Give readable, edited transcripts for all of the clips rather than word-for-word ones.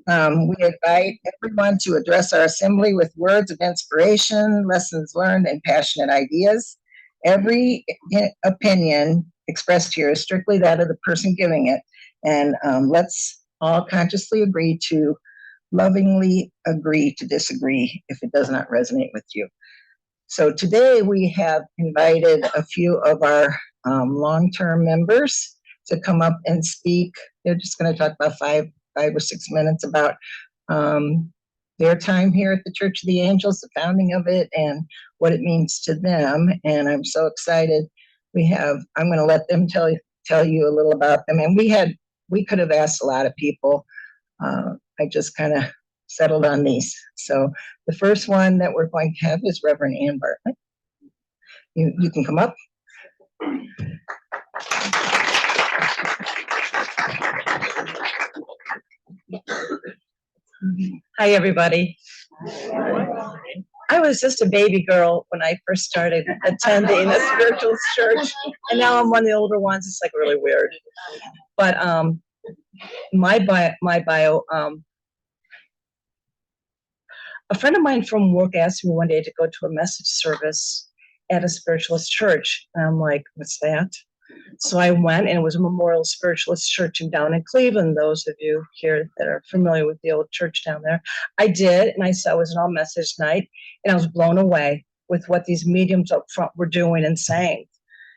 We invite everyone to address our assembly with words of inspiration, lessons learned, and passionate ideas. Every opinion expressed here is strictly that of the person giving it. And let's all consciously agree to lovingly agree to disagree if it does not resonate with you. So today we have invited a few of our long-term members to come up and speak. They're just going to talk about five or 6 minutes about their time here at the Church of the Angels, the founding of it, and what it means to them. And I'm so excited. I'm going to let them tell you a little about them. And we could have asked a lot of people. I just kind of settled on these. So the first one that we're going to have is Rev Ann Bartlett. You can come up. Hi, everybody. I was just a baby girl when I first started attending a spiritual church, and now I'm one of the older ones. It's like really weird. But my bio, a friend of mine from work asked me one day to go to a message service at a spiritualist church. And I'm like, what's that? So I went, and it was a Memorial Spiritualist Church down in Cleveland. Those of you here that are familiar with the old church down there, I did, and I saw it was an all-message night, and I was blown away with what these mediums up front were doing and saying,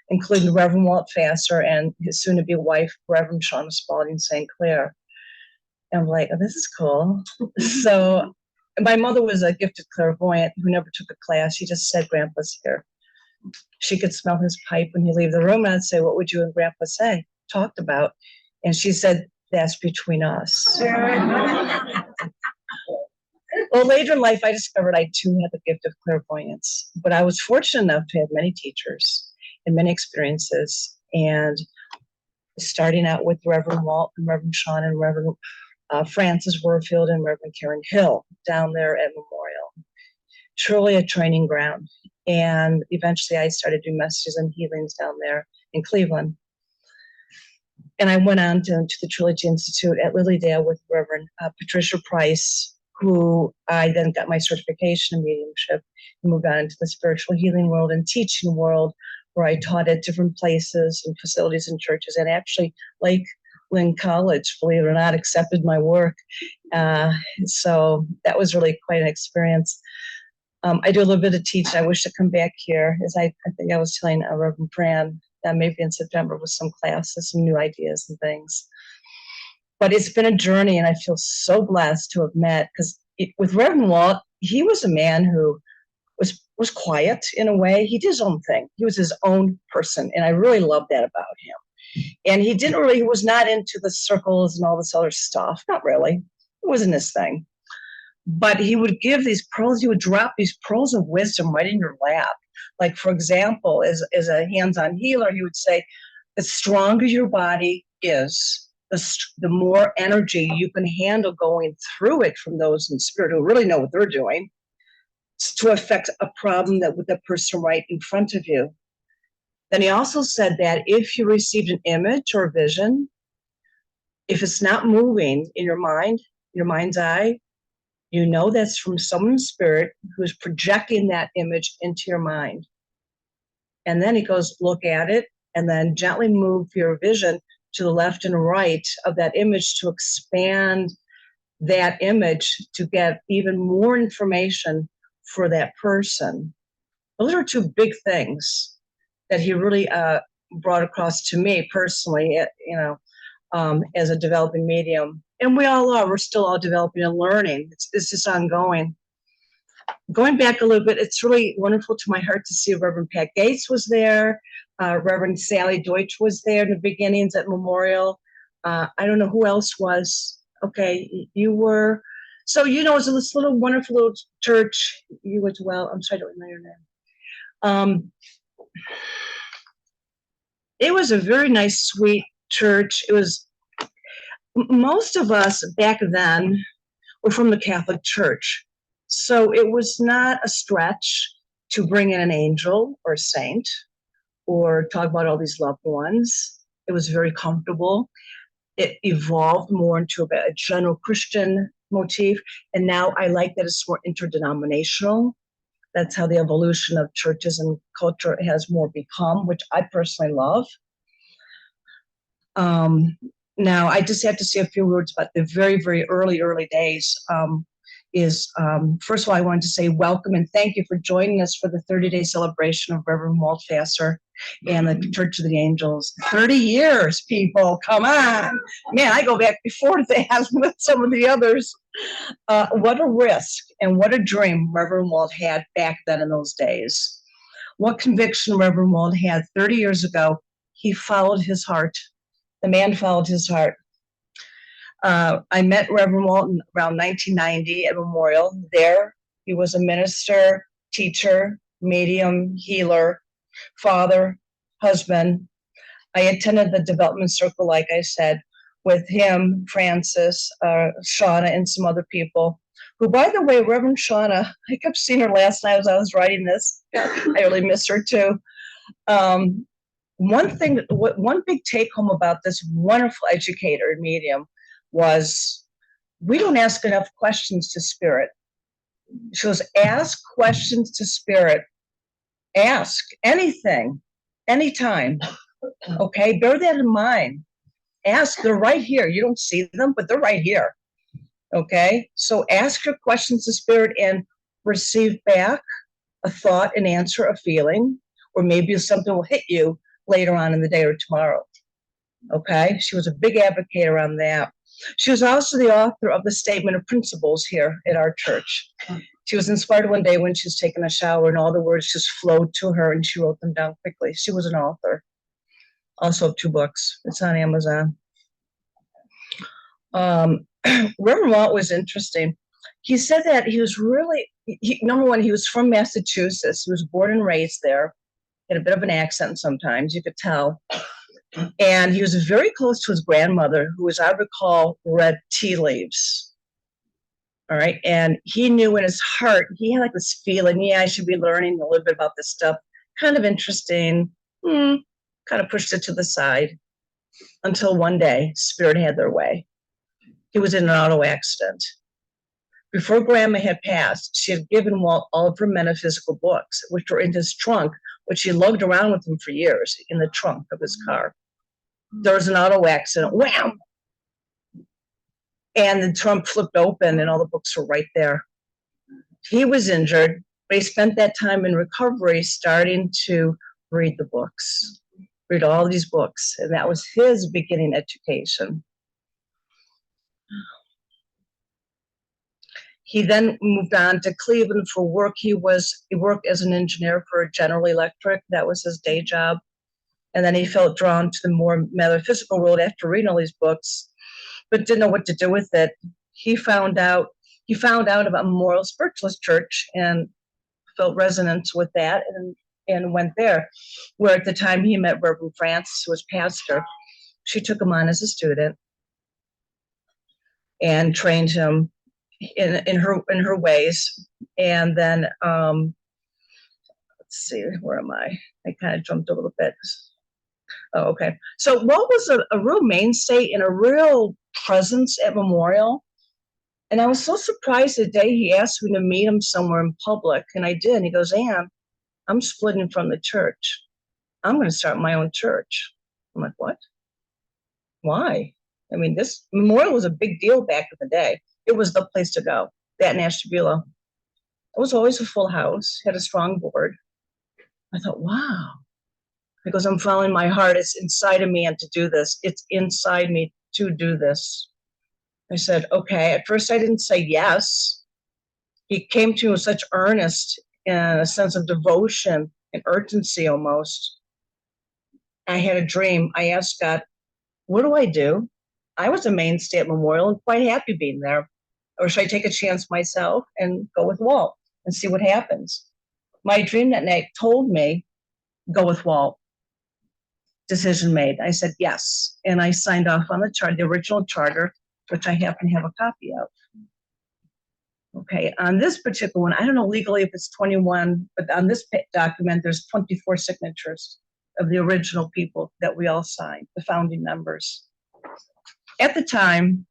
including Rev Walt and his soon-to-be wife, Reverend Shauna Spalding St. Clair. And I'm like, oh, this is cool. So my mother was a gifted clairvoyant who never took a class. She just said, Grandpa's here. She could smell his pipe when he leave the room, and I'd say, what would you and Grandpa talked about? And she said, that's between us. Well, later in life, I discovered I too had the gift of clairvoyance, but I was fortunate enough to have many teachers and many experiences. And starting out with Reverend Walt and Reverend Sean and Reverend Francis Warfield and Reverend Karen Hill down there at Memorial. Truly a training ground. And eventually I started doing messages and healings down there in Cleveland. And I went on to the Trilogy Institute at Lilydale with Reverend Patricia Price, who I then got my certification in mediumship and moved on into the spiritual healing world and teaching world, where I taught at different places and facilities and churches. And actually, Laylin College, believe it or not, accepted my work. So that was really quite an experience. I do a little bit of teaching. I wish to come back here, as I think I was telling Reverend Fran that maybe in September with some classes, some new ideas and things. But it's been a journey, and I feel so blessed to have met, because with Reverend Walt, he was a man who was quiet in a way. He did his own thing. He was his own person, and I really loved that about him. And he was not into the circles and all this other stuff. Not really. It wasn't his thing. But he would give these pearls, he would drop these pearls of wisdom right in your lap. Like, for example, as a hands-on healer, he would say, the stronger your body is, the more energy you can handle going through it from those in spirit who really know what they're doing to affect a problem that with the person right in front of you. Then he also said that if you received an image or a vision, if it's not moving in your mind, your mind's eye, you know that's from someone in spirit who's projecting that image into your mind. And then he goes, look at it, and then gently move your vision to the left and right of that image to expand that image to get even more information for that person. Those are two big things that he really brought across to me personally, as a developing medium. And we all are. We're still all developing and learning. It's just ongoing. Going back a little bit, it's really wonderful to my heart to see Reverend Pat Gates was there. Reverend Sally Deutsch was there in the beginnings at Memorial. I don't know who else was. Okay, you were. So, it's this little wonderful little church. You as well. I'm sorry, I don't remember your name. It was a very nice, sweet church. It was. Most of us back then were from the Catholic Church. So it was not a stretch to bring in an angel or a saint or talk about all these loved ones. It was very comfortable. it evolved more into a general Christian motif. And now I like that it's more interdenominational. That's how the evolution of churches and culture has more become, which I personally love. Now, I just have to say a few words about the very, very early days. First of all, I wanted to say welcome and thank you for joining us for the 30-day celebration of Reverend Walt and the Church of the Angels. 30 years, people, come on. Man, I go back before that with some of the others. What a risk and what a dream Reverend Walt had back then in those days. What conviction Reverend Walt had 30 years ago. He followed his heart. The man followed his heart. I met Reverend Walt around 1990 at Memorial. There, he was a minister, teacher, medium, healer, father, husband. I attended the development circle, like I said, with him, Francis, Shauna, and some other people. Who, by the way, Reverend Shauna, I kept seeing her last night as I was writing this. I really miss her too. One big take home about this wonderful educator and medium was we don't ask enough questions to Spirit. She goes, ask questions to Spirit. Ask anything, anytime. Okay, bear that in mind. Ask, they're right here. You don't see them, but they're right here. Okay, so ask your questions to Spirit and receive back a thought, an answer, a feeling, or maybe something will hit you later on in the day or tomorrow. Okay, she was a big advocate around that. She was also the author of the Statement of Principles here at our church. She was inspired one day when she was taking a shower and all the words just flowed to her and she wrote them down quickly. She was an author. Also 2 books. It's on Amazon. Reverend Walt was interesting. He said that he was really, number one, he was from Massachusetts. He was born and raised there. He had a bit of an accent sometimes, you could tell. And he was very close to his grandmother, who, as I recall, read tea leaves. All right. And he knew in his heart, he had like this feeling, yeah, I should be learning a little bit about this stuff. Kind of interesting. Kind of pushed it to the side until one day, Spirit had their way. He was in an auto accident. Before Grandma had passed, she had given Walt all of her metaphysical books, which were in his trunk, which he lugged around with him for years in the trunk of his car. There was an auto accident, wham! And the trunk flipped open and all the books were right there. He was injured, but he spent that time in recovery starting to read the books, read all these books. And that was his beginning education. He then moved on to Cleveland for work. He worked as an engineer for General Electric. That was his day job. And then he felt drawn to the more metaphysical world after reading all these books, but didn't know what to do with it. He found out about Memorial Spiritualist Church and felt resonance with that and went there, where at the time he met Reverend Francis, who was pastor. She took him on as a student and trained him in her ways. And then let's see, where am I kind of jumped a little bit. Oh, okay. So Walt was a real mainstay and a real presence at Memorial. And I was so surprised the day he asked me to meet him somewhere in public. And I did. And he goes, Ann, I'm splitting from the church. I'm going to start my own church. I'm like, what? Why? I mean, this Memorial was a big deal back in the day. It was the place to go, that in Ashtabula. It was always a full house, had a strong board. I thought, wow. Because I'm following my heart. It's inside of me and to do this. It's inside me to do this. I said, okay. At first I didn't say yes. He came to me with such earnest and a sense of devotion and urgency almost. I had a dream. I asked God, what do I do? I was a mainstay at Memorial and quite happy being there. Or should I take a chance myself and go with Walt and see what happens? My dream that night told me, go with Walt. Decision made. I said yes. And I signed off on the charter, the original charter, which I happen to have a copy of. Okay, on this particular one, I don't know legally if it's 21, but on this document, there's 24 signatures of the original people that we all signed, the founding members. At the time,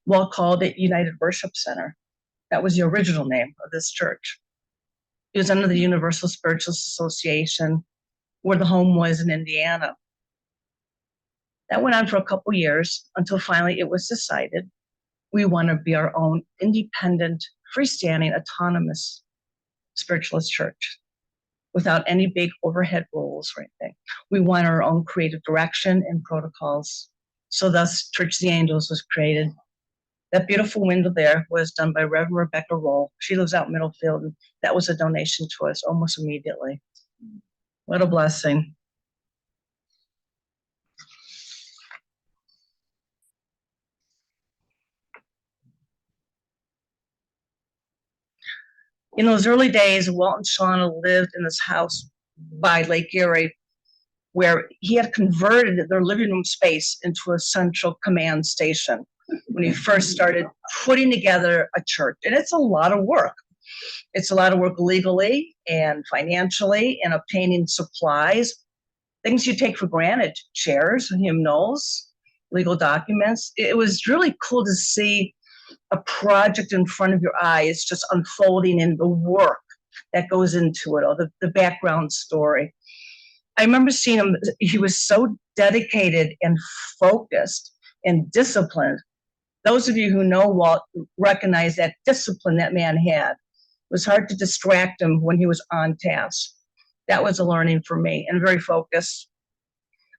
Walt called it United Worship Center. That was the original name of this church. It was under the Universal Spiritualist Association, where the home was in Indiana. That went on for a couple years until finally it was decided we want to be our own independent, freestanding, autonomous spiritualist church without any big overhead rules or anything. We want our own creative direction and protocols. So thus Church of the Angels was created. That beautiful window there was done by Rev Rebecca Roll. She lives out in Middlefield, and that was a donation to us almost immediately. What a blessing. In those early days, Walt and Shauna lived in this house by Lake Erie, where he had converted their living room space into a central command station when he first started putting together a church. And it's a lot of work. It's a lot of work legally and financially and obtaining supplies, things you take for granted, chairs, hymnals, legal documents. It was really cool to see a project in front of your eyes just unfolding in the work that goes into it, or the background story. I remember seeing him, he was so dedicated and focused and disciplined. Those of you who know Walt recognize that discipline that man had. It was hard to distract him when he was on task. That was a learning for me, and very focused.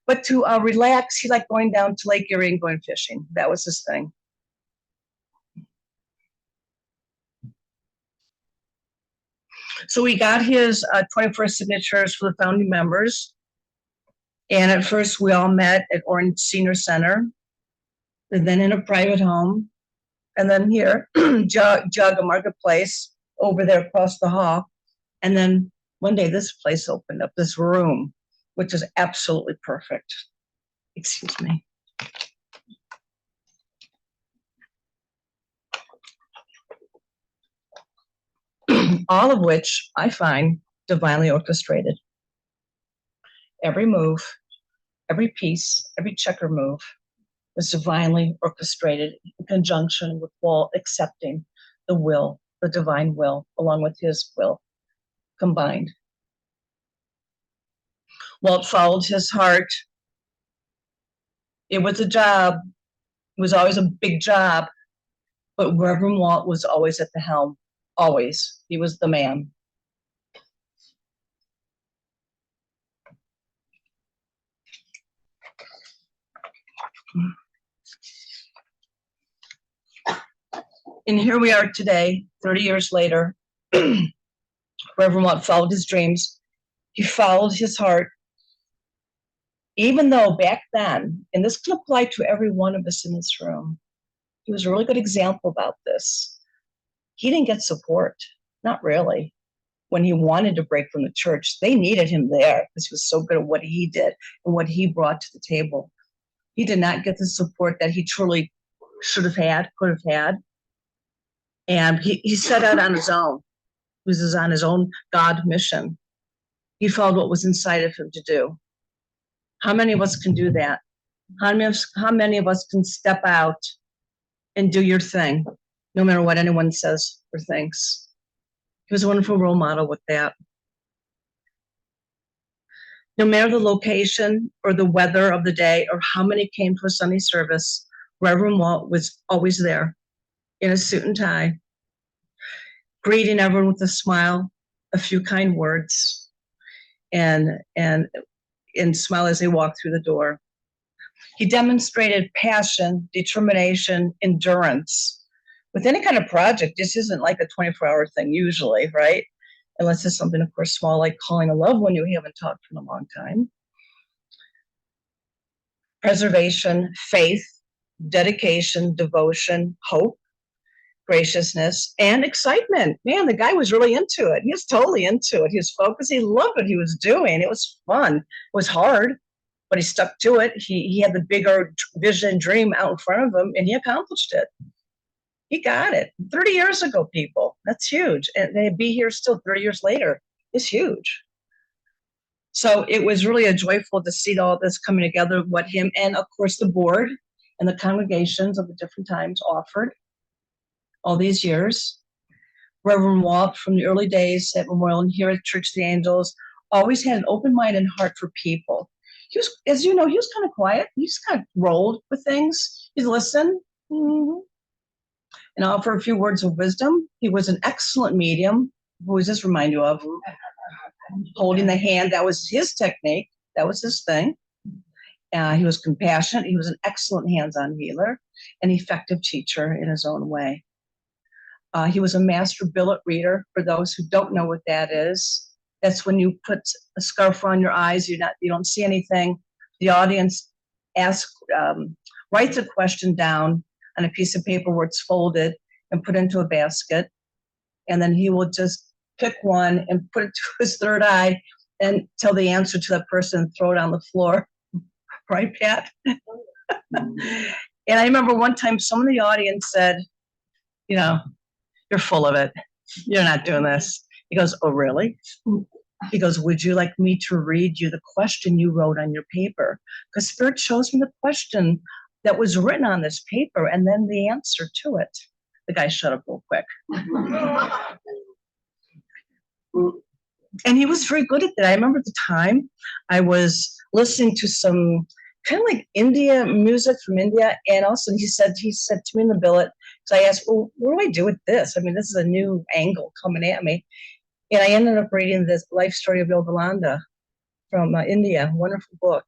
But to relax, he liked going down to Lake Erie and going fishing. That was his thing. So we got his 21st signatures for the founding members. And at first we all met at Orange Senior Center, and then in a private home, and then here, Jug Marketplace over there across the hall. And then one day this place opened up, this room, which is absolutely perfect. Excuse me. All of which I find divinely orchestrated. Every move, every piece, every checker move was divinely orchestrated in conjunction with Walt accepting the will, the divine will, along with his will combined. Walt followed his heart. It was a job. It was always a big job, but Reverend Walt was always at the helm. Always. He was the man. And here we are today, 30 years later. Reverend Walt followed his dreams. He followed his heart. Even though back then, and this can apply to every one of us in this room, he was a really good example about this. He didn't get support, not really. When he wanted to break from the church, they needed him there because he was so good at what he did and what he brought to the table. He did not get the support that he truly should have had, could have had. And he set out on his own. He was on his own God mission. He followed what was inside of him to do. How many of us can do that? How many of us can step out and do your thing, no matter what anyone says or thinks? He was a wonderful role model with that. No matter the location or the weather of the day or how many came to a Sunday service, Reverend Walt was always there in a suit and tie, greeting everyone with a smile, a few kind words, and smile as they walked through the door. He demonstrated passion, determination, endurance. With any kind of project, this isn't like a 24-hour thing usually, right? Unless it's something, of course, small, like calling a loved one you haven't talked to in a long time. Preservation, faith, dedication, devotion, hope, graciousness, and excitement. Man, the guy was really into it. He was totally into it. He was focused. He loved what he was doing. It was fun. It was hard, but he stuck to it. He had the bigger vision and dream out in front of him, and he accomplished it. He got it 30 years ago, people. That's huge. And they'd be here still 30 years later. It's huge. So it was really a joyful to see all this coming together, what him and of course the board and the congregations of the different times offered all these years. Reverend Walt, from the early days at Memorial and here at Church of the Angels, always had an open mind and heart for people. He was, as you know, he was kind of quiet. He just kind of rolled with things. He'd listen and offer a few words of wisdom. He was an excellent medium. Who does this remind you of? Holding the hand, that was his technique. That was his thing. He was compassionate. He was an excellent hands-on healer, an effective teacher in his own way. He was a master billet reader. For those who don't know what that is, that's when you put a scarf around your eyes. You don't see anything. The audience writes a question down on a piece of paper where it's folded and put into a basket, and then he will just pick one and put it to his third eye and tell the answer to that person and throw it on the floor. Right, Pat? And I remember one time someone in the audience said, you're full of it. You're not doing this. He goes, oh, really? He goes, would you like me to read you the question you wrote on your paper? Because Spirit shows me the question that was written on this paper and then the answer to it. The guy shut up real quick. And he was very good at that. I remember at the time I was listening to some kind of like India music from India. And also he said to me in the billet, so I asked, well, what do I do with this? I mean, this is a new angle coming at me. And I ended up reading this Life Story of Yogananda from India, wonderful book.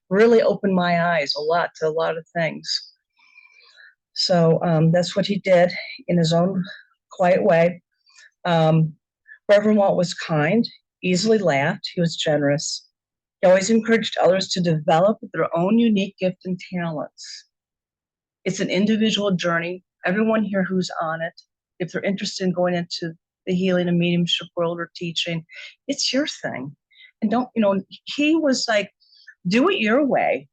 Really opened my eyes to a lot of things. So that's what he did in his own quiet way. Reverend Walt was kind, easily laughed. He was generous. He always encouraged others to develop their own unique gift and talents. It's an individual journey. Everyone here who's on it, if they're interested in going into the healing and mediumship world or teaching, it's your thing. And he was like, do it your way.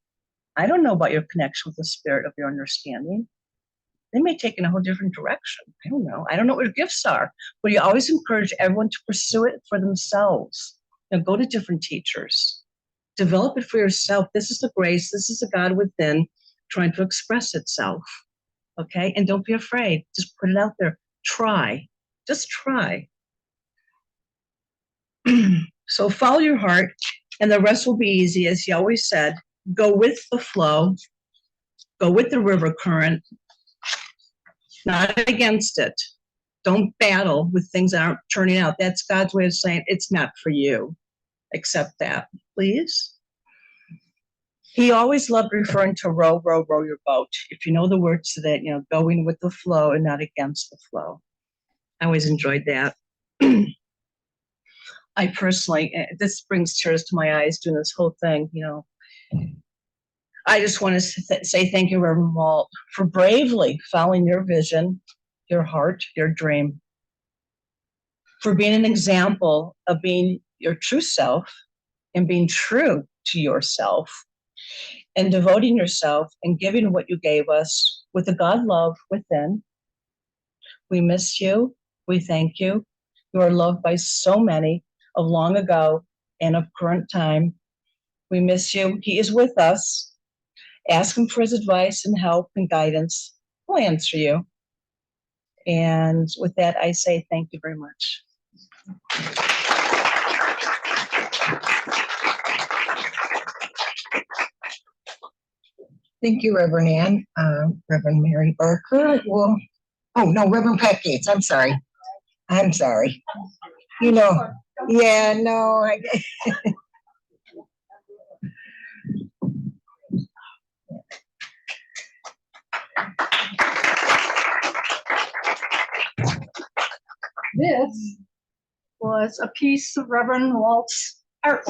I don't know about your connection with the spirit of your understanding. They may take in a whole different direction. I don't know. I don't know what your gifts are, but you always encourage everyone to pursue it for themselves. Go to different teachers. Develop it for yourself. This is the grace. This is the God within trying to express itself. Okay? And don't be afraid. Just put it out there. Try. Just try. So follow your heart, and the rest will be easy. As he always said, go with the flow. Go with the river current, not against it. Don't battle with things that aren't turning out. That's God's way of saying it's not for you. Accept that, please. He always loved referring to row, row, row your boat. If you know the words to that, going with the flow and not against the flow. I always enjoyed that. I personally, this brings tears to my eyes doing this whole thing, I just want to say thank you, Reverend Walt, for bravely following your vision, your heart, your dream, for being an example of being your true self and being true to yourself and devoting yourself and giving what you gave us with the God love within. We miss you. We thank you. You are loved by so many of long ago and of current time. We miss you. He is with us. Ask him for his advice and help and guidance. He'll answer you. And with that, I say thank you very much. Thank you, Reverend Ann. Reverend Mary Barker will, Reverend Pat Gates. I'm sorry. Yeah, no. This was a piece of Reverend Walt's artwork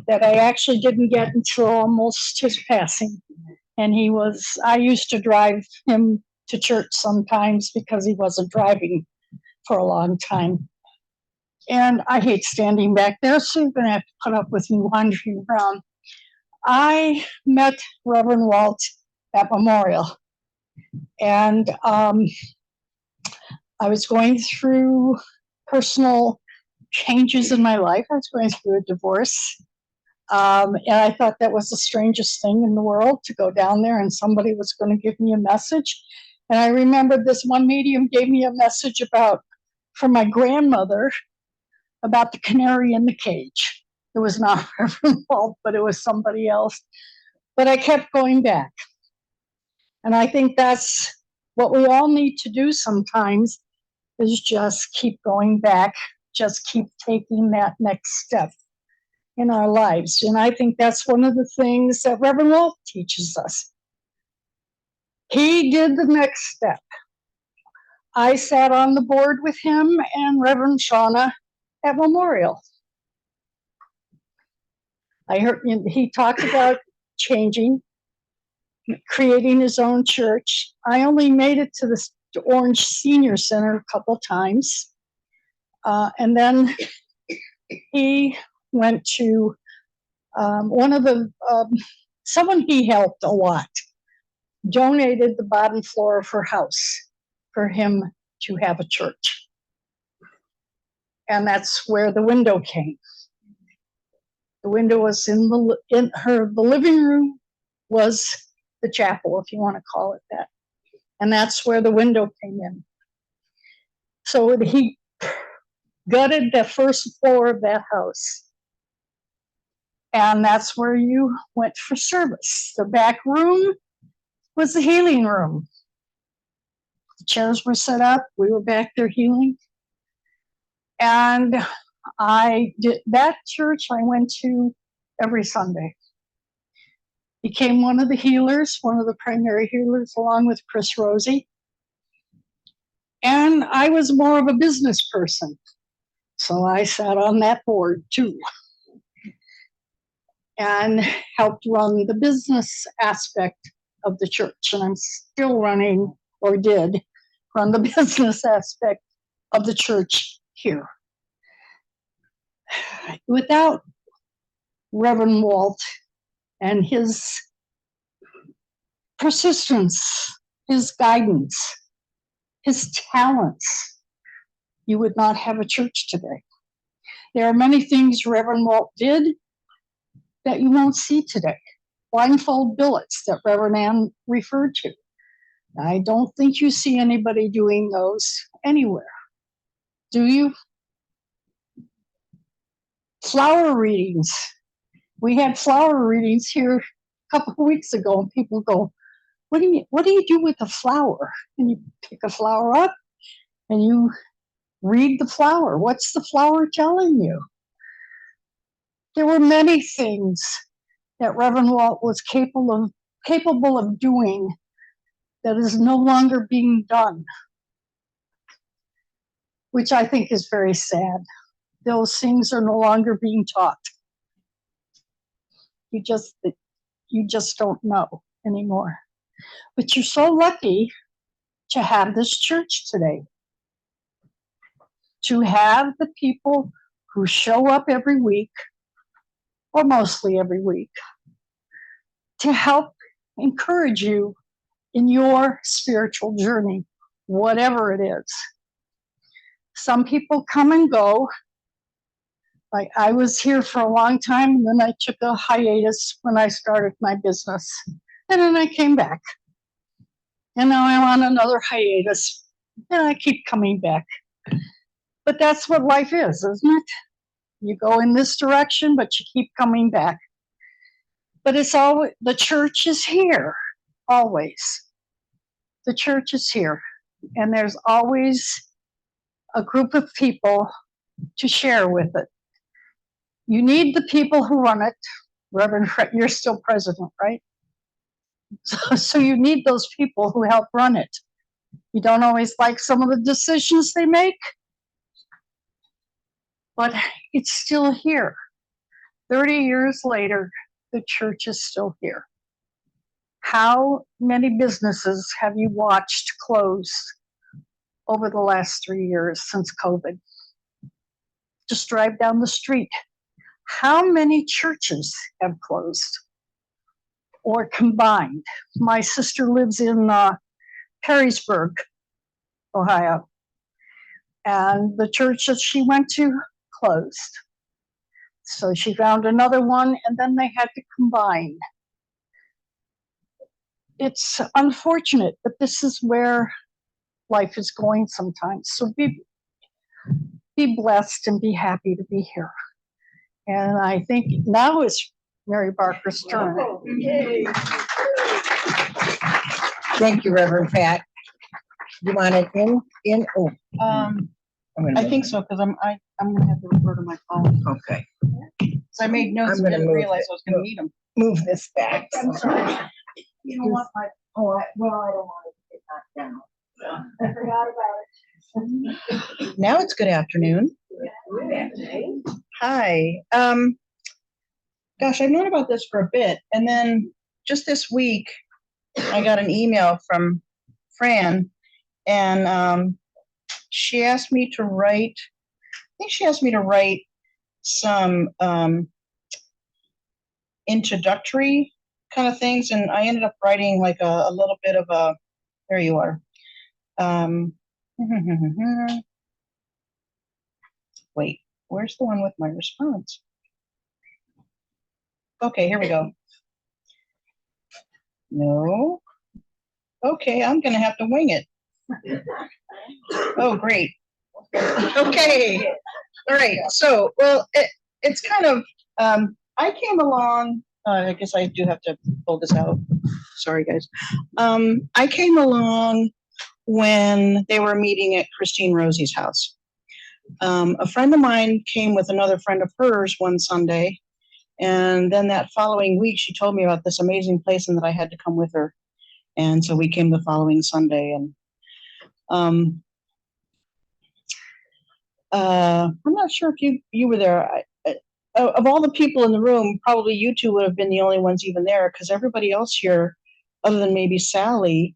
that I actually didn't get until almost his passing. And I used to drive him to church sometimes because he wasn't driving for a long time. And I hate standing back there, so you're going to have to put up with me wandering around. I met Reverend Walt at Memorial. And I was going through personal changes in my life. I was going through a divorce. And I thought that was the strangest thing in the world, to go down there and somebody was going to give me a message. And I remember this one medium gave me a message from my grandmother about the canary in the cage. It was not Reverend Walt, but it was somebody else. But I kept going back. And I think that's what we all need to do sometimes, is just keep going back, just keep taking that next step in our lives. And I think that's one of the things that Reverend Walt teaches us. He did the next step. I sat on the board with him and Reverend Shauna at Memorial. I heard he talked about changing, creating his own church. I only made it to the Orange Senior Center a couple times. And then he went to someone he helped a lot, donated the bottom floor of her house for him to have a church. And that's where the window came. The window was the living room was the chapel, if you want to call it that. And that's where the window came in. So he gutted the first floor of that house. And that's where you went for service. The back room was the healing room. The chairs were set up. We were back there healing. And I did that church I went to every Sunday. Became one of the healers, one of the primary healers, along with Chris Rosie. And I was more of a business person. So I sat on that board too. And helped run the business aspect of the church. And I'm still running, or did run the business aspect of the church here. Without Reverend Walt and his persistence, his guidance, his talents, you would not have a church today. There are many things Reverend Walt did that you won't see today. Blindfold billets that Rev Ann referred to. I don't think you see anybody doing those anywhere. Do you? Flower readings. We had flower readings here a couple of weeks ago, and people go, what do you do with a flower? And you pick a flower up and you read the flower. What's the flower telling you? There were many things that Reverend Walt was capable of doing that is no longer being done, which I think is very sad. Those things are no longer being taught. You just don't know anymore. But you're so lucky to have this church today, to have the people who show up every week, or mostly every week, to help encourage you in your spiritual journey, whatever it is. Some people come and go. Like I was here for a long time, and then I took a hiatus when I started my business. And then I came back. And now I'm on another hiatus, and I keep coming back. But that's what life is, isn't it? You go in this direction, but you keep coming back. But it's always, the church is here, always. The church is here. And there's always a group of people to share with it. You need the people who run it. Reverend, you're still president, right? So you need those people who help run it. You don't always like some of the decisions they make, but it's still here. 30 years later, the church is still here. How many businesses have you watched close over the last 3 years since COVID? Just drive down the street. How many churches have closed or combined? My sister lives in Perrysburg, Ohio, and the church that she went to closed. So she found another one, and then they had to combine. It's unfortunate, but this is where life is going sometimes. So be blessed and be happy to be here. And I think now is Mary Barker's turn. Thank you, Reverend Pat. You want it in? Oh, I think so, because I'm gonna have to refer to my phone. Okay. So I made notes I'm and gonna didn't move realize it. I was gonna need them. Move this back. I'm sorry. You don't want my, well, I don't want it to get knocked down. I forgot about it. Now it's good afternoon. Hi. Gosh, I've known about this for a bit, and then just this week, I got an email from Fran, and she asked me to write. I think she asked me to write some introductory kind of things, and I ended up writing like a little bit of a. There you are. Wait, where's the one with my response? Okay, here we go. No. Okay, I'm gonna have to wing it. Oh, great. Okay. All right. So, well, it's kind of, I came along, I guess I do have to pull this out. Sorry, guys. I came along when they were meeting at Christine Rosie's house. A friend of mine came with another friend of hers one Sunday, and then that following week, she told me about this amazing place and that I had to come with her. And so we came the following Sunday, and I'm not sure if you were there. Of all the people in the room, probably you two would have been the only ones even there, because everybody else here, other than maybe Sally,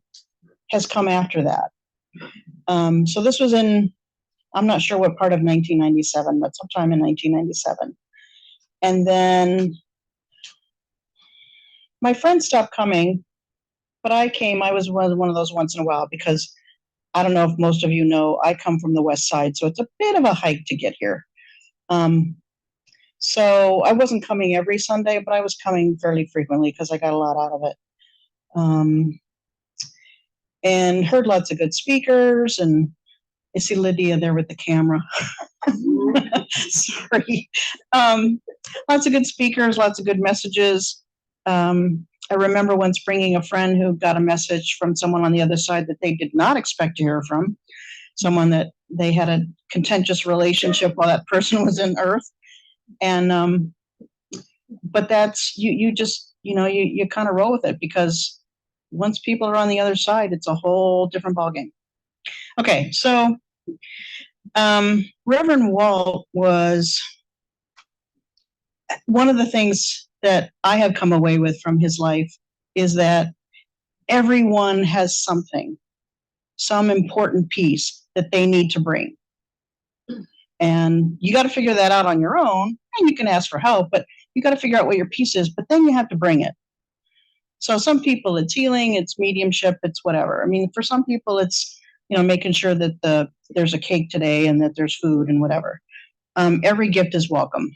has come after that. So this was in, I'm not sure what part of 1997, but sometime in 1997. And then my friend stopped coming, but I came. I was one of those once in a while, because I don't know if most of you know, I come from the West Side, so it's a bit of a hike to get here. So I wasn't coming every Sunday, but I was coming fairly frequently because I got a lot out of it. And heard lots of good speakers, and I see Lydia there with the camera. Sorry. Lots of good speakers, lots of good messages. I remember once bringing a friend who got a message from someone on the other side that they did not expect to hear from, someone that they had a contentious relationship while that person was in Earth. And, but that's, you just, you kind of roll with it, because once people are on the other side, it's a whole different ballgame. Okay, so Reverend Walt was one of the things that I have come away with from his life is that everyone has something, some important piece that they need to bring. And you got to figure that out on your own, and you can ask for help, but you got to figure out what your piece is, but then you have to bring it. So some people it's healing, it's mediumship, it's whatever. I mean, for some people it's, making sure that there's a cake today and that there's food and whatever. Every gift is welcome.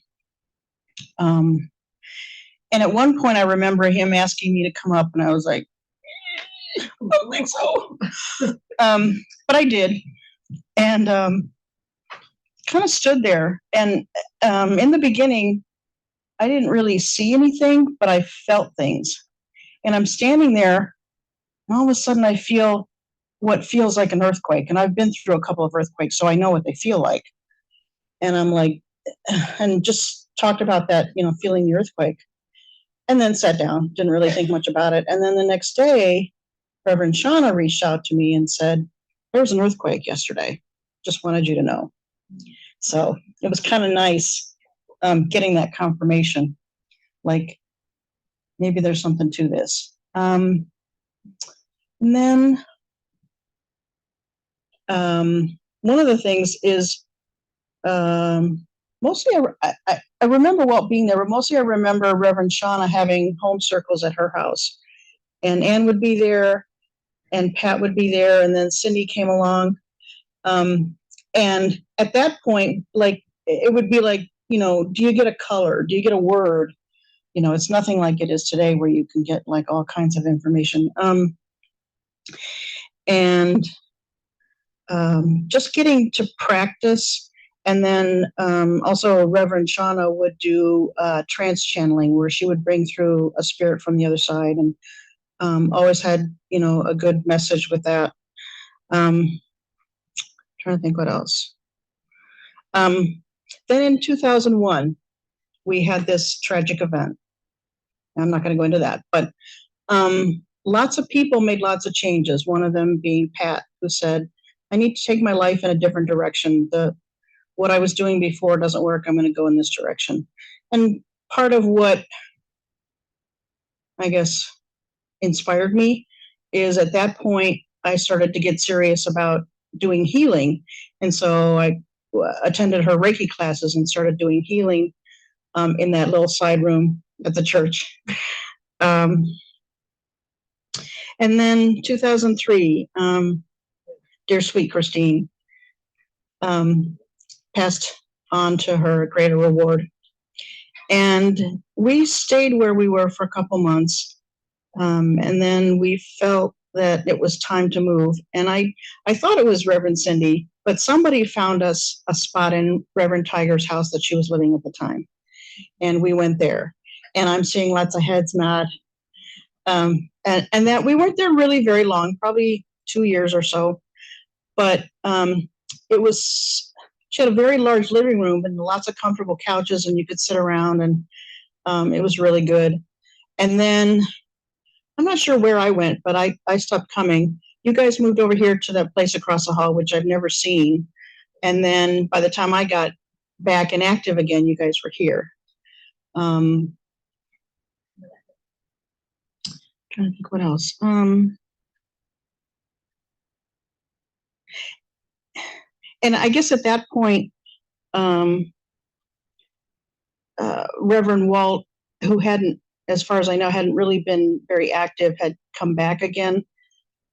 And at one point I remember him asking me to come up, and I was like, I don't think so. But I did. And kind of stood there. And in the beginning, I didn't really see anything, but I felt things. And I'm standing there, and all of a sudden I feel what feels like an earthquake. And I've been through a couple of earthquakes, so I know what they feel like. And I'm like, and just talked about that, feeling the earthquake. And then sat down, didn't really think much about it. And then the next day, Reverend Shauna reached out to me and said, there was an earthquake yesterday. Just wanted you to know. So it was kind of nice getting that confirmation, like maybe there's something to this. And then one of the things is mostly I remember Walt being there, but mostly I remember Reverend Shauna having home circles at her house. And Ann would be there, and Pat would be there, and then Cindy came along. And at that point, like it would be like, do you get a color? Do you get a word? It's nothing like it is today where you can get like all kinds of information. And just getting to practice. And then also Reverend Shauna would do trance channeling, where she would bring through a spirit from the other side, and always had, a good message with that. Trying to think what else. Then in 2001, we had this tragic event. I'm not going to go into that, but lots of people made lots of changes. One of them being Pat, who said, I need to take my life in a different direction. What I was doing before doesn't work. I'm going to go in this direction. And part of what, I guess, inspired me is at that point, I started to get serious about doing healing. And so I attended her Reiki classes and started doing healing in that little side room at the church. And then 2003, dear sweet Christine passed on to her greater reward. And we stayed where we were for a couple months. And then we felt that it was time to move. And I thought it was Reverend Cindy, but somebody found us a spot in Reverend Tiger's house that she was living at the time. And we went there. And I'm seeing lots of heads nod. And that we weren't there really very long, probably 2 years or so. But she had a very large living room and lots of comfortable couches, and you could sit around, and it was really good. And then I'm not sure where I went, but I stopped coming. You guys moved over here to that place across the hall, which I've never seen. And then by the time I got back and active again, you guys were here. Trying to think what else. And I guess at that point, Reverend Walt, who hadn't, as far as I know, hadn't really been very active, had come back again.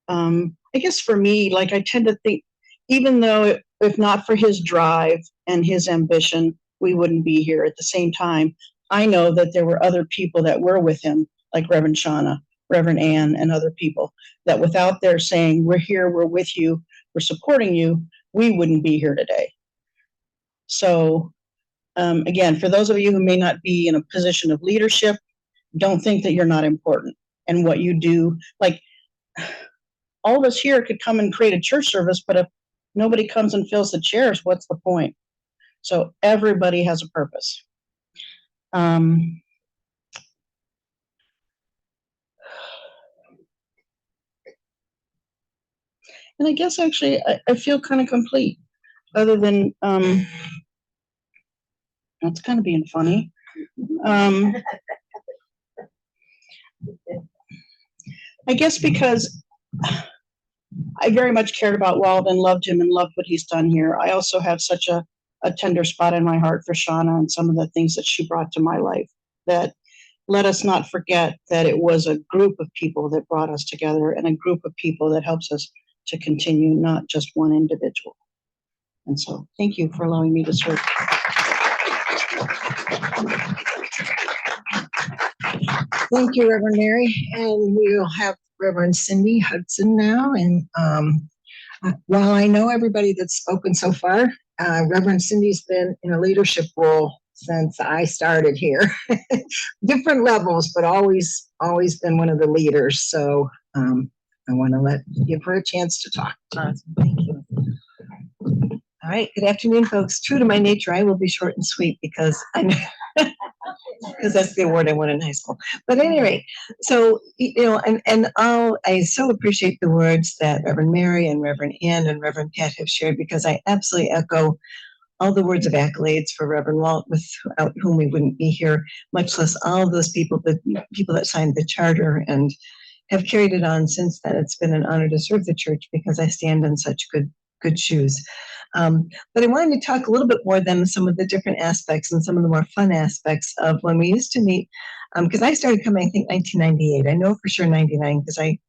I guess for me, like, I tend to think, even though if not for his drive and his ambition, we wouldn't be here. At the same time, I know that there were other people that were with him, like Reverend Shauna, Reverend Ann, and other people, that without their saying, we're here, we're with you, we're supporting you, we wouldn't be here today. So again, for those of you who may not be in a position of leadership, don't think that you're not important. And what you do, like, all of us here could come and create a church service, but if nobody comes and fills the chairs, what's the point? So everybody has a purpose. And I guess actually I feel kind of complete, other than that's kind of being funny. I guess because I very much cared about Walt and loved him and loved what he's done here. I also have such a tender spot in my heart for Shauna and some of the things that she brought to my life, that let us not forget that it was a group of people that brought us together, and a group of people that helps us to continue, not just one individual. And so thank you for allowing me to serve. Thank you, Reverend Mary. And we'll have Reverend Cindy Hudson now. And while I know everybody that's spoken so far, Reverend Cindy's been in a leadership role since I started here. Different levels, but always been one of the leaders. So I want to give her a chance to talk. Thank you. All right. Good afternoon, folks. True to my nature, I will be short and sweet because because that's the award I won in high school. But at any rate, so, I so appreciate the words that Reverend Mary and Reverend Ann and Reverend Pat have shared, because I absolutely echo all the words of accolades for Reverend Walt, without whom we wouldn't be here, much less all of those people that signed the charter and have carried it on since then. It's been an honor to serve the church because I stand in such good shoes. But I wanted to talk a little bit more than some of the different aspects and some of the more fun aspects of when we used to meet, because I started coming, I think, 1998. I know for sure 99 because I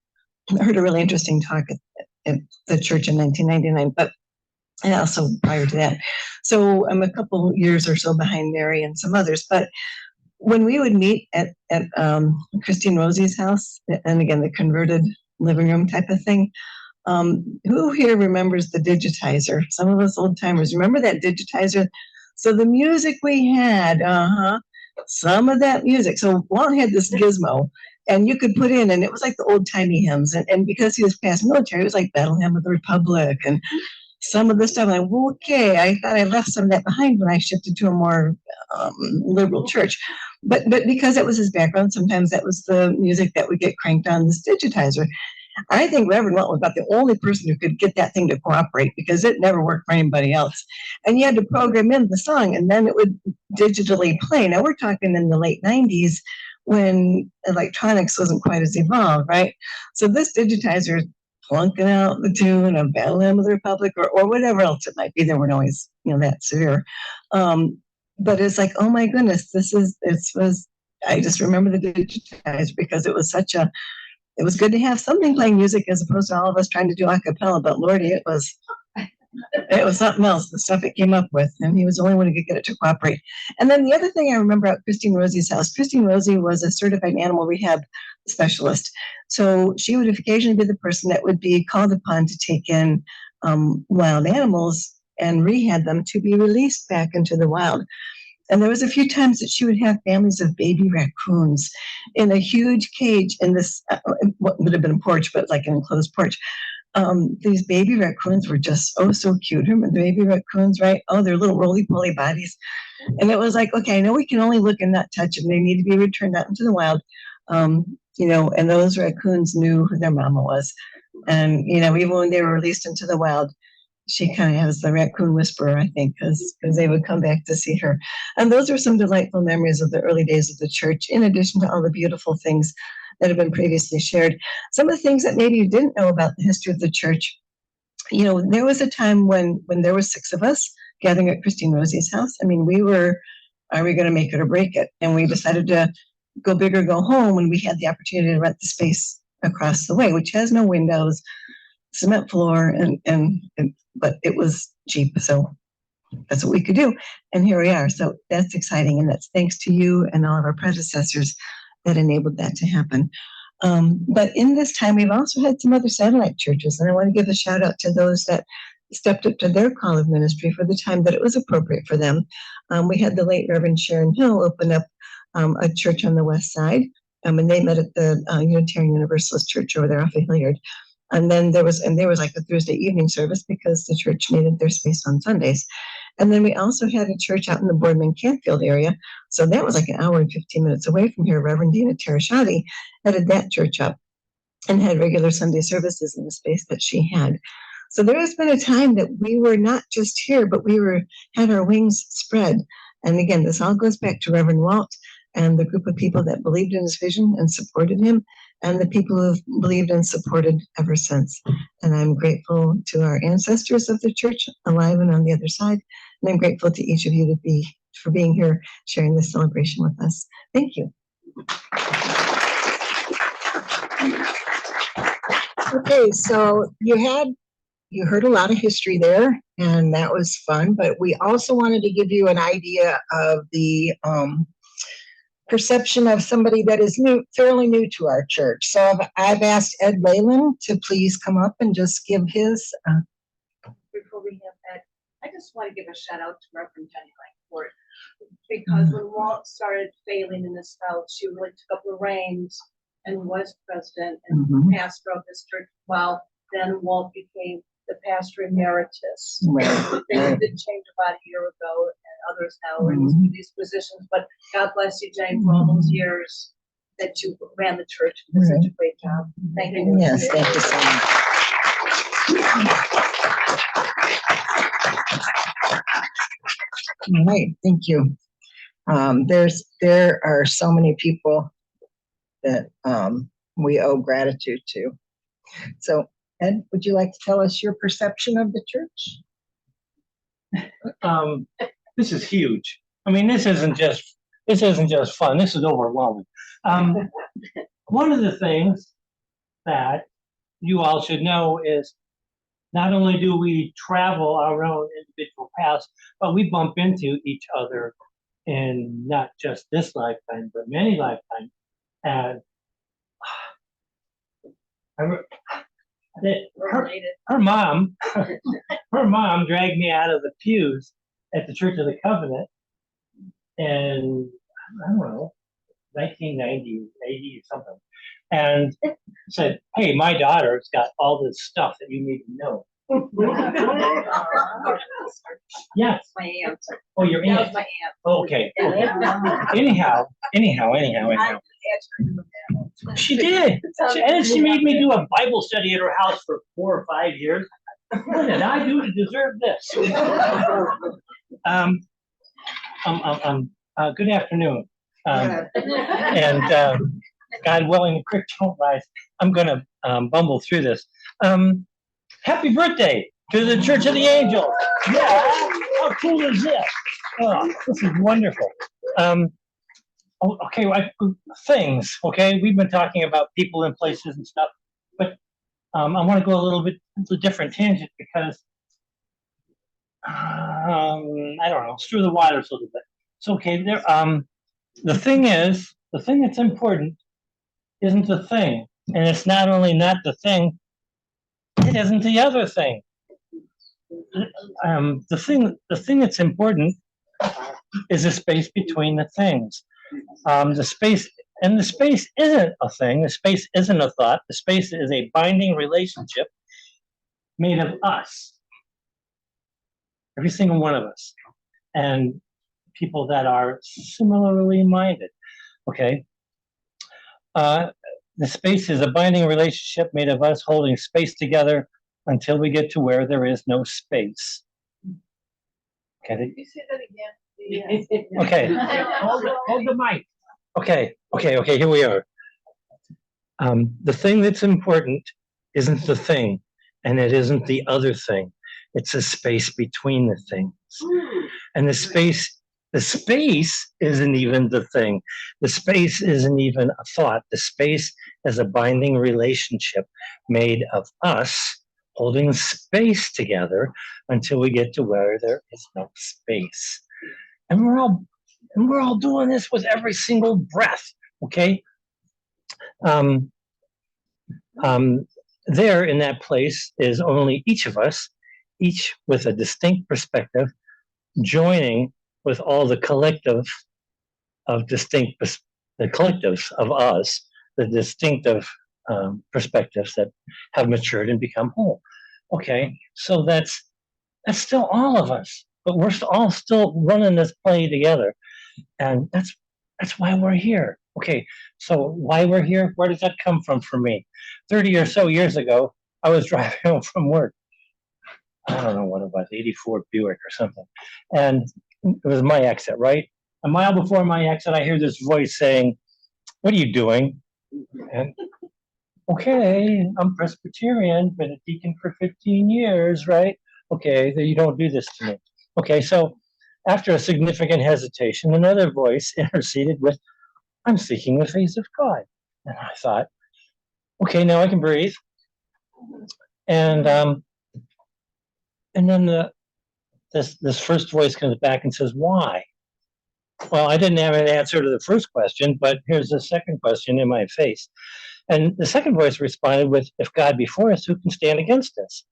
heard a really interesting talk at the church in 1999. But and also prior to that. So I'm a couple years or so behind Mary and some others. But when we would meet at Christine Rosie's house, and again, the converted living room type of thing, who here remembers the digitizer? Some of us old timers remember that digitizer. So the music we had, some of that music. So Walt had this gizmo, and you could put in, and it was like the old timey hymns. And because he was past military, it was like Battle Hymn of the Republic and some of this stuff. Like, okay, I thought I left some of that behind when I shifted to a more liberal church. But because it was his background, sometimes that was the music that would get cranked on this digitizer. I think Reverend Walt was about the only person who could get that thing to cooperate because it never worked for anybody else. And you had to program in the song and then it would digitally play. Now we're talking in the late 90s when electronics wasn't quite as evolved, right? So this digitizer is plunking out the tune of Battle Hymn of the Republic or whatever else it might be. They weren't always, that severe. But it's like, oh my goodness, I just remember the digitizer because it was good to have something playing music as opposed to all of us trying to do a cappella. But Lordy, it was something else, the stuff it came up with. And he was the only one who could get it to cooperate. And then the other thing I remember at Christine Rosie's house, Christine Rosie was a certified animal rehab specialist. So she would occasionally be the person that would be called upon to take in wild animals and rehab them to be released back into the wild. And there was a few times that she would have families of baby raccoons in a huge cage in this, what would have been a porch, but like an enclosed porch. These baby raccoons were just so cute. Remember the baby raccoons, right? Oh, their little roly-poly bodies. And it was like, okay, I know we can only look and not touch them. They need to be returned out into the wild. And those raccoons knew who their mama was. And, even when they were released into the wild, she kind of has the raccoon whisperer, I think, because they would come back to see her. And those are some delightful memories of the early days of the church, in addition to all the beautiful things that have been previously shared. Some of the things that maybe you didn't know about the history of the church, there was a time when there were 6 of us gathering at Christine Rosie's house. I mean, are we going to make it or break it? And we decided to go big or go home when we had the opportunity to rent the space across the way, which has no windows, cement floor, but it was cheap, so that's what we could do. And here we are. So that's exciting, and that's thanks to you and all of our predecessors that enabled that to happen. But in this time, we've also had some other satellite churches, and I want to give a shout out to those that stepped up to their call of ministry for the time that it was appropriate for them. We had the late Reverend Sharon Hill open up a church on the west side, and they met at the Unitarian Universalist Church over there off of Hilliard. And then there was like a Thursday evening service because the church needed their space on Sundays. And then we also had a church out in the Boardman Canfield area. So that was like an hour and 15 minutes away from here. Reverend Dina Terashati headed that church up and had regular Sunday services in the space that she had. So there has been a time that we were not just here, but had our wings spread. And again, this all goes back to Reverend Walt and the group of people that believed in his vision and supported him, and the people who have believed and supported ever since. And I'm grateful to our ancestors of the church, alive and on the other side. And I'm grateful to each of you for being here, sharing this celebration with us. Thank you. Okay, so you heard a lot of history there, and that was fun, but we also wanted to give you an idea of the perception of somebody that is fairly new to our church. So I've asked Ed Laylin to please come up and just give his. Before we have that, I just want to give a shout out to Reverend Jenny Langford, because when Walt started failing in this health, she really took up the reins and was president and pastor of this church. Well, then Walt became the pastor emeritus. Right. Things did change about a year ago, and others now are in these positions. But God bless you, Jane, for all those years that you ran the church and did such a great job. Thank you. Yes, thank you so much. All right, thank you. There are so many people that we owe gratitude to. So, Ed, would you like to tell us your perception of the church? This is huge. I mean, this isn't just fun. This is overwhelming. One of the things that you all should know is not only do we travel our own individual paths, but we bump into each other in not just this lifetime, but many lifetimes. And I re- her mom, her mom dragged me out of the pews at the Church of the Covenant in, I don't know, 1990, 80 or something, and said, "Hey, my daughter's got all this stuff that you need to know." Yes. My aunt. Oh, your That was aunt. my aunt. Okay. Anyhow. She did. And she made me do a Bible study at her house for 4 or 5 years. What did I do to deserve this? Good afternoon. And God willing, the creek don't rise. I'm going to bumble through this. Happy birthday to the Church of the Angels. Yeah, how cool is this? Oh, this is wonderful. Okay, things, okay? We've been talking about people and places and stuff, but I want to go a little bit into a different tangent because, I don't know, stir the waters a little bit. It's okay. The thing that's important isn't the thing. And it's not only not the thing, it isn't the other thing. The thing that's important is the space between the things. The space isn't a thing. The space isn't a thought. The space is a binding relationship made of us, every single one of us, and people that are similarly minded. Okay. The space is a binding relationship made of us holding space together until we get to where there is no space. Okay. Can you say that again? Okay. Hold the mic. Okay, here we are. The thing that's important isn't the thing, and it isn't the other thing. It's a space between the things. And the space isn't even the thing. The space isn't even a thought. The space is a binding relationship made of us holding space together until we get to where there is no space. And we're all doing this with every single breath, okay? There in that place is only each of us, each with a distinct perspective, joining with all the collective of the collectives of us, the distinctive perspectives that have matured and become whole. Okay, so that's still all of us, but we're all still running this play together. And that's why we're here. Okay, so why we're here? Where does that come from for me? 30 or so years ago, I was driving home from work. I don't know what it was, 84 Buick or something. And it was my exit, right? A mile before my exit, I hear this voice saying, "What are you doing?" And okay, I'm Presbyterian, been a deacon for 15 years, right? Okay, you don't do this to me. Okay, so after a significant hesitation, another voice interceded with, "I'm seeking the face of God." And I thought, okay, now I can breathe. And then this first voice comes back and says, "Why?" Well, I didn't have an answer to the first question, but here's the second question in my face. And the second voice responded with, "If God be for us, who can stand against us?"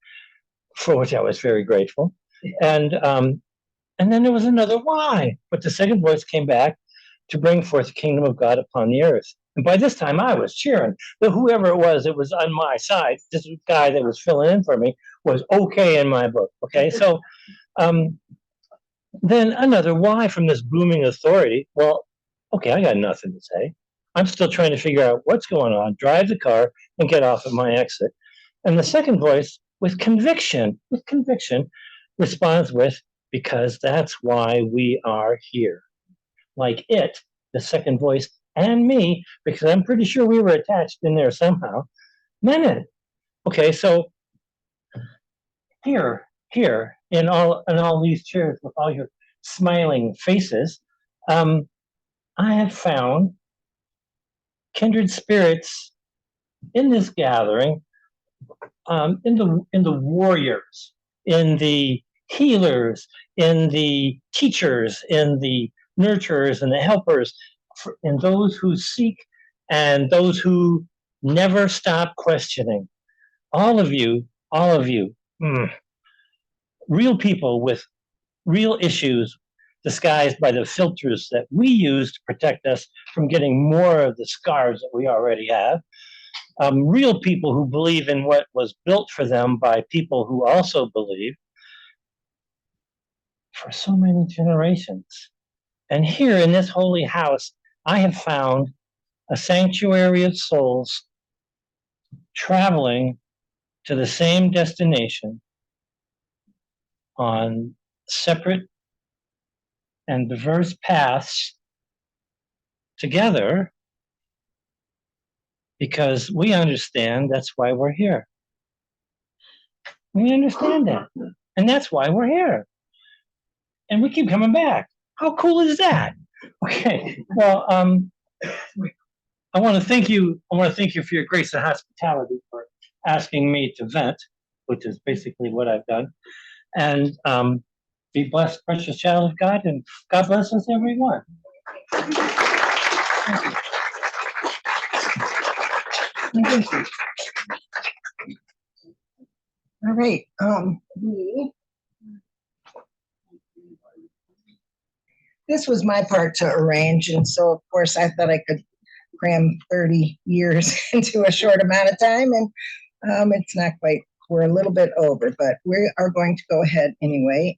For which I was very grateful. And then there was another "why?" But the second voice came back to bring forth the kingdom of God upon the earth. And by this time I was cheering. But whoever it was on my side, this guy that was filling in for me, was okay in my book. Okay, so then another "why" from this booming authority. Well, okay, I got nothing to say. I'm still trying to figure out what's going on, drive the car, and get off at my exit. And the second voice, with conviction, responds with, "Because that's why we are here." Like it, the second voice, and me, because I'm pretty sure we were attached in there somehow, meant it. Okay, so here, in all these chairs with all your smiling faces, I have found kindred spirits in this gathering in the warriors, in the healers, in the teachers, in the nurturers and the helpers, in those who seek and those who never stop questioning. All of you, real people with real issues disguised by the filters that we use to protect us from getting more of the scars that we already have. Real people who believe in what was built for them by people who also believe for so many generations. And here in this holy house, I have found a sanctuary of souls traveling to the same destination on separate and diverse paths together, because we understand that's why we're here. We understand that. And that's why we're here. And we keep coming back. How cool is that? Okay. Well, I want to thank you. I want to thank you for your grace and hospitality for asking me to vent, which is basically what I've done. And be blessed, precious child of God, and God bless us, everyone. Thank you. Thank you. All right. This was my part to arrange, and so of course I thought I could cram 30 years into a short amount of time, and it's not quite. We're a little bit over, but we are going to go ahead anyway.